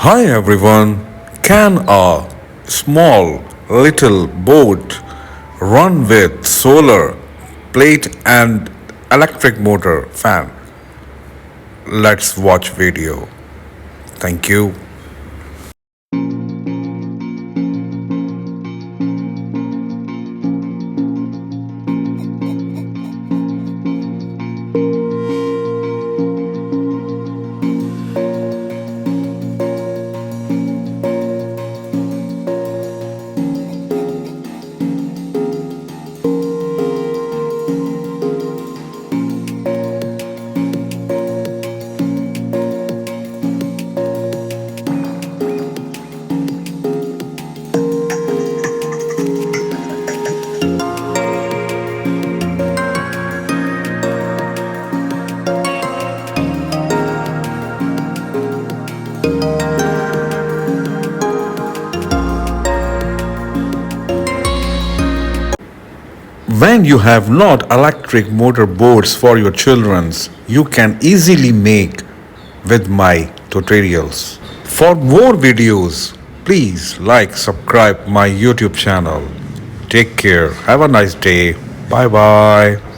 Hi everyone. Can a small little boat run with solar plate and electric motor fan? Let's watch video. Thank you. When you have not electric motor boats for your children's, you can easily make with my tutorials. For more videos, please like, subscribe my YouTube channel. Take care. Have a nice day. Bye bye.